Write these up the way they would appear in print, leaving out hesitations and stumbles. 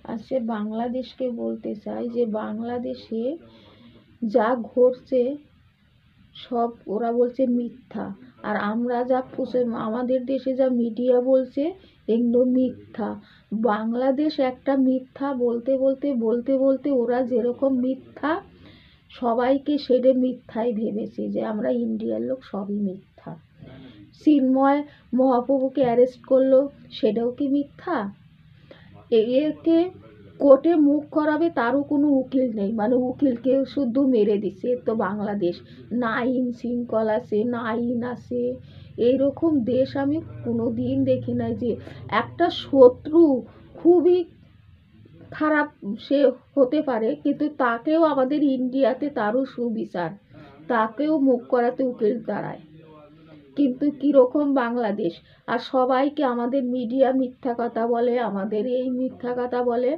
আর সে বাংলাদেশকে বলতে চাই যে বাংলাদেশে যা ঘটছে সব ওরা বলছে মিথ্যা, আর আমরা যা আমাদের দেশে যা মিডিয়া বলছে এগুলো মিথ্যা। বাংলাদেশ একটা মিথ্যা বলতে বলতে বলতে বলতে ওরা যেরকম মিথ্যা সবাইকে সেটা মিথ্যাই ভেবেছে যে আমরা ইন্ডিয়ার লোক, সবই মিথ্যা। চিন্ময় মহাপ্রভুকে অ্যারেস্ট করলো, সেটাও কি মিথ্যা? একে কোর্টে মুখ করাবে তারও কোনো উকিল নেই, মানে উকিলকে শুদ্ধ মেরে দিছে। তো বাংলাদেশ না আইন শৃঙ্খলা আছে, না আইন আছে। এইরকম দেশ আমি কোনো দিন দেখি না যে একটা শত্রু খুবই খারাপ সে হতে পারে, কিন্তু তাকেও আমাদের ইন্ডিয়াতে তারও সুবিচার, তাকেও মুখ করাতে উকিল দাঁড়ায়। কিন্তু কীরকম বাংলাদেশ, আর সবাইকে আমাদের মিডিয়া মিথ্যা কথা বলে, আমাদের এই মিথ্যা কথা বলে।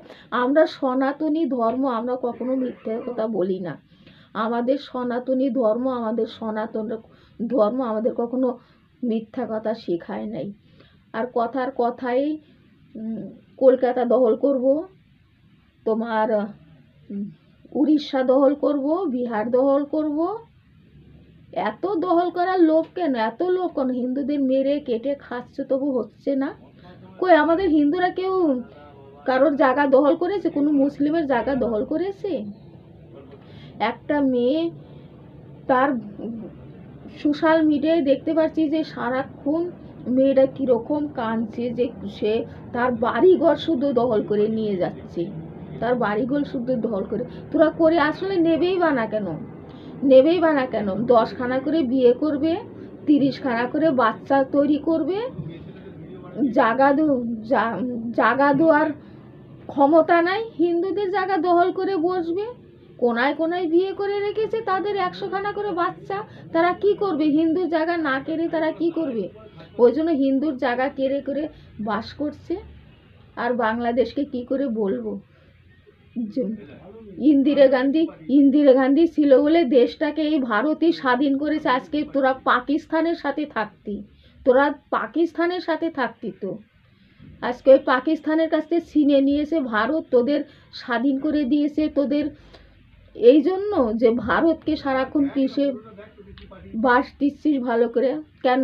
আমরা সনাতনী ধর্ম, আমরা কখনো মিথ্যা কথা বলি না। আমাদের সনাতনী ধর্ম, আমাদের সনাতন ধর্ম আমাদের কখনো মিথ্যা কথা শেখায় নাই। আর কথার কথাই কলকাতা দখল করব, তোমার উড়িষ্যা দখল করব, বিহার দখল করব। এত দখল করার লোভ কেন? এত লোভ কেন? হিন্দুদের মেরে কেটে খাচ্ছে, তবু হচ্ছে না। কই আমাদের হিন্দুরা কেউ কারোর জায়গা দখল করেছে? কোনো মুসলিমের জায়গা দখল করেছে? একটা মেয়ে, তার সোশ্যাল মিডিয়ায় দেখতে পাচ্ছি যে সারাক্ষণ মেয়েটা কীরকম কাঁদছে, যে সে তার বাড়িঘর শুধু দখল করে নিয়ে যাচ্ছে, তার বাড়িঘর শুধু দখল করে। তোরা করে আসলে নেবেই বা না কেন? নেবেই বা না কেন? 10খানা করে বিয়ে করবে, 30খানা করে বাচ্চা তৈরি করবে, জাগা দেওয়ার ক্ষমতা নাই, হিন্দুদের জায়গা দখল করে বসবে। কোনায় কোনায় বিয়ে করে রেখেছে, তাদের 100খানা করে বাচ্চা। তারা কি করবে? হিন্দুর জায়গা না কেড়ে তারা কি করবে? ওই জন্য হিন্দুর জায়গা কেড়ে করে বাস করছে। আর বাংলাদেশকে কি করে বলবো? ইন্দিরা গান্ধী ছিল বলে দেশটাকে এই ভারতই স্বাধীন করেছে। আজকে তোরা পাকিস্তানের সাথে থাকতি, তো আজকে ওই পাকিস্তানের কাছ থেকে ছিনে নিয়েছে ভারত, তোদের স্বাধীন করে দিয়েছে। তোদের এই জন্য যে ভারতকে সারাক্ষণ কিসে বাস দিচ্ছিস ভালো করে? কেন?